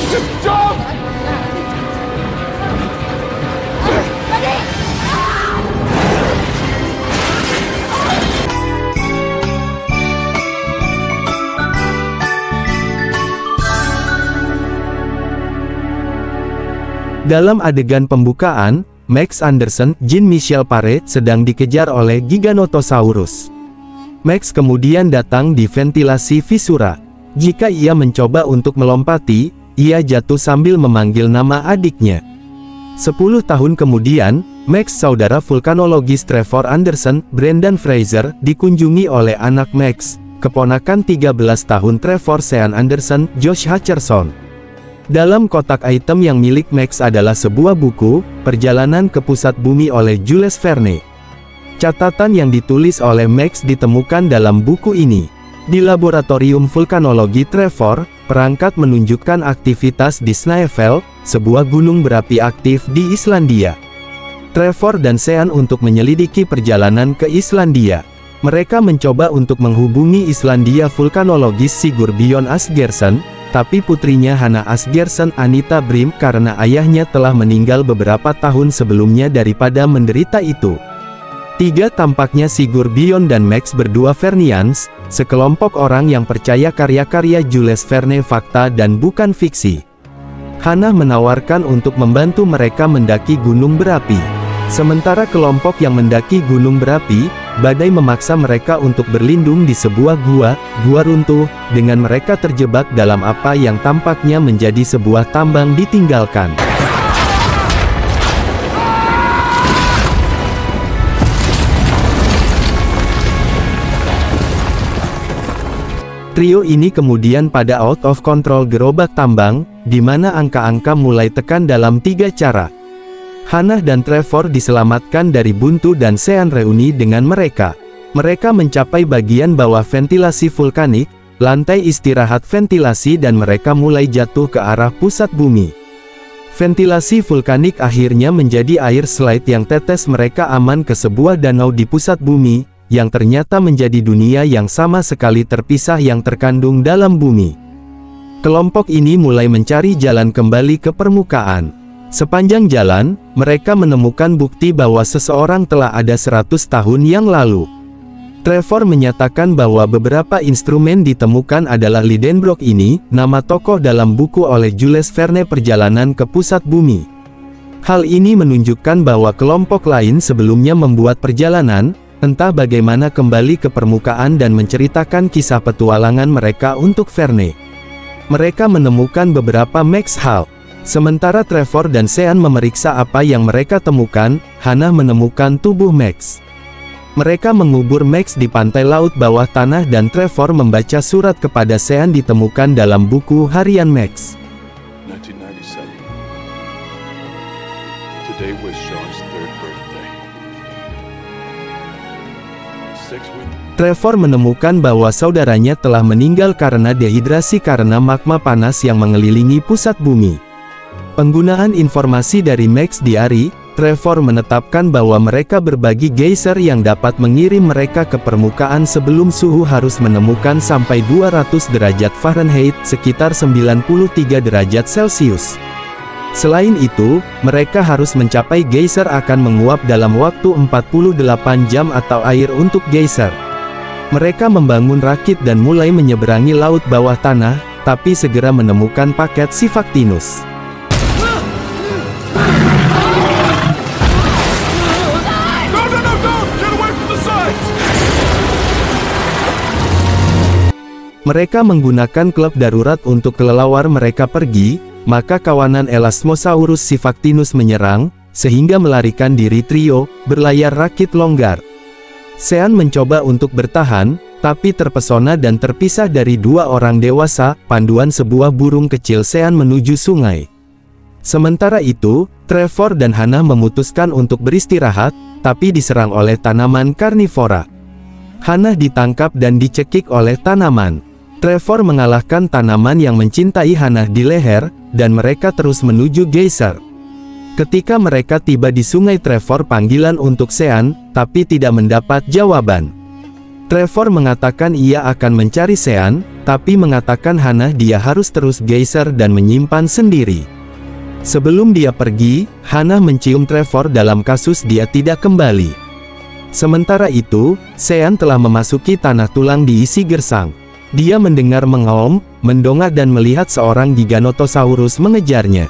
Just jump! Dalam adegan pembukaan, Max Anderson, Jean-Michel Paré, sedang dikejar oleh Giganotosaurus. Max kemudian datang di ventilasi visura. Jika ia mencoba untuk melompati, ia jatuh sambil memanggil nama adiknya. 10 tahun kemudian, Max saudara vulkanologis Trevor Anderson, Brendan Fraser, dikunjungi oleh anak Max, keponakan 13 tahun Trevor Sean Anderson, Josh Hutcherson. Dalam kotak item yang milik Max adalah sebuah buku, Perjalanan ke Pusat Bumi oleh Jules Verne. Catatan yang ditulis oleh Max ditemukan dalam buku ini. Di laboratorium vulkanologi Trevor, perangkat menunjukkan aktivitas di Snæfell, sebuah gunung berapi aktif di Islandia. Trevor dan Sean untuk menyelidiki perjalanan ke Islandia. Mereka mencoba untuk menghubungi Islandia vulkanologis Sigurbjörn Asgeirsson, tapi putrinya Hannah Asgeirsson Anita Brim karena ayahnya telah meninggal beberapa tahun sebelumnya daripada menderita itu. Tampaknya Sigurbjörn dan Max berdua Vernians, sekelompok orang yang percaya karya-karya Jules Verne fakta dan bukan fiksi. Hannah menawarkan untuk membantu mereka mendaki gunung berapi. Sementara kelompok yang mendaki gunung berapi, badai memaksa mereka untuk berlindung di sebuah gua runtuh, dengan mereka terjebak dalam apa yang tampaknya menjadi sebuah tambang ditinggalkan. Trio ini kemudian pada out of control gerobak tambang, di mana angka-angka mulai tekan dalam 3 cara. Hannah dan Trevor diselamatkan dari buntu dan Sean reuni dengan mereka. Mereka mencapai bagian bawah ventilasi vulkanik, lantai istirahat ventilasi dan mereka mulai jatuh ke arah pusat bumi. Ventilasi vulkanik akhirnya menjadi air slide yang tetes mereka aman ke sebuah danau di pusat bumi, yang ternyata menjadi dunia yang sama sekali terpisah yang terkandung dalam bumi. Kelompok ini mulai mencari jalan kembali ke permukaan. Sepanjang jalan, mereka menemukan bukti bahwa seseorang telah ada 100 tahun yang lalu. Trevor menyatakan bahwa beberapa instrumen ditemukan adalah Lidenbrock ini, nama tokoh dalam buku oleh Jules Verne Perjalanan ke Pusat Bumi. Hal ini menunjukkan bahwa kelompok lain sebelumnya membuat perjalanan, entah bagaimana kembali ke permukaan dan menceritakan kisah petualangan mereka untuk Verne. Mereka menemukan beberapa Max Hall. Sementara Trevor dan Sean memeriksa apa yang mereka temukan, Hannah menemukan tubuh Max. Mereka mengubur Max di pantai laut bawah tanah dan Trevor membaca surat kepada Sean ditemukan dalam buku harian Max. 1997. Today was Sean's 3rd birthday. 6 weeks. Trevor menemukan bahwa saudaranya telah meninggal karena dehidrasi karena magma panas yang mengelilingi pusat bumi. Penggunaan informasi dari Max Diary, Trevor menetapkan bahwa mereka berbagi geyser yang dapat mengirim mereka ke permukaan sebelum suhu harus menemukan sampai 200 derajat Fahrenheit, sekitar 93 derajat Celcius. Selain itu, mereka harus mencapai geyser akan menguap dalam waktu 48 jam atau air untuk geyser. Mereka membangun rakit dan mulai menyeberangi laut bawah tanah, tapi segera menemukan paket Sifactinus. Mereka menggunakan klub darurat untuk kelelawar mereka pergi, maka kawanan Elasmosaurus Sifactinus menyerang, sehingga melarikan diri trio, berlayar rakit longgar. Sean mencoba untuk bertahan, tapi terpesona dan terpisah dari 2 orang dewasa, panduan sebuah burung kecil Sean menuju sungai. Sementara itu, Trevor dan Hannah memutuskan untuk beristirahat, tapi diserang oleh tanaman karnivora. Hannah ditangkap dan dicekik oleh tanaman. Trevor mengalahkan tanaman yang mencintai Hannah di leher, dan mereka terus menuju geyser. Ketika mereka tiba di sungai, Trevor panggilan untuk Sean, tapi tidak mendapat jawaban. Trevor mengatakan ia akan mencari Sean, tapi mengatakan Hana dia harus terus geyser dan menyimpan sendiri. Sebelum dia pergi, Hana mencium Trevor dalam kasus dia tidak kembali. Sementara itu, Sean telah memasuki tanah tulang diisi gersang. Dia mendengar mengaum, mendongak dan melihat seorang Giganotosaurus mengejarnya.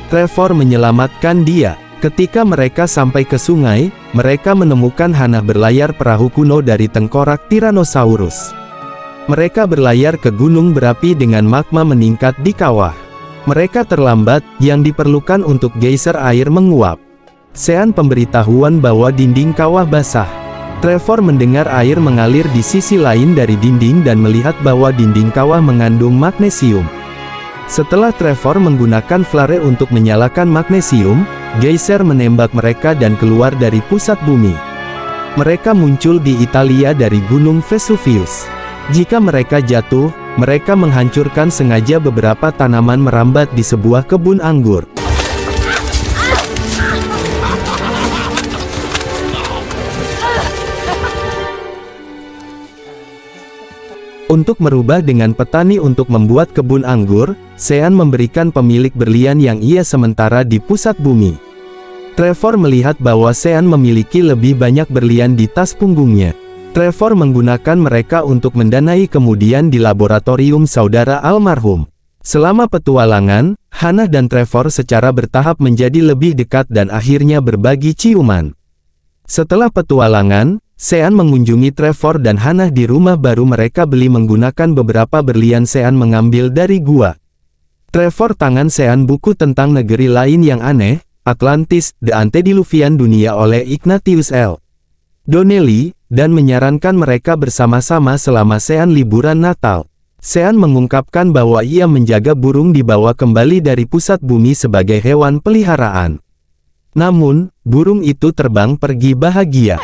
Trevor menyelamatkan dia. Ketika mereka sampai ke sungai, mereka menemukan Hana berlayar perahu kuno dari tengkorak Tyrannosaurus. Mereka berlayar ke gunung berapi dengan magma meningkat di kawah. Mereka terlambat, yang diperlukan untuk geyser air menguap. Sean pemberitahuan bahwa dinding kawah basah. Trevor mendengar air mengalir di sisi lain dari dinding dan melihat bahwa dinding kawah mengandung magnesium. Setelah Trevor menggunakan flare untuk menyalakan magnesium, geyser menembak mereka dan keluar dari pusat bumi. Mereka muncul di Italia dari Gunung Vesuvius. Jika mereka jatuh, mereka menghancurkan sengaja beberapa tanaman merambat di sebuah kebun anggur. Untuk merubah dengan petani untuk membuat kebun anggur, Sean memberikan pemilik berlian yang ia sementara di pusat bumi. Trevor melihat bahwa Sean memiliki lebih banyak berlian di tas punggungnya. Trevor menggunakan mereka untuk mendanai kemudian di laboratorium saudara almarhum. Selama petualangan, Hana dan Trevor secara bertahap menjadi lebih dekat dan akhirnya berbagi ciuman. Setelah petualangan, Sean mengunjungi Trevor dan Hana di rumah baru mereka beli menggunakan beberapa berlian Sean mengambil dari gua. Trevor tangan Sean buku tentang negeri lain yang aneh, Atlantis, The Antediluvian Dunia oleh Ignatius L. Donnelly, dan menyarankan mereka bersama-sama selama Sean liburan Natal. Sean mengungkapkan bahwa ia menjaga burung dibawa kembali dari pusat bumi sebagai hewan peliharaan. Namun, burung itu terbang pergi bahagia.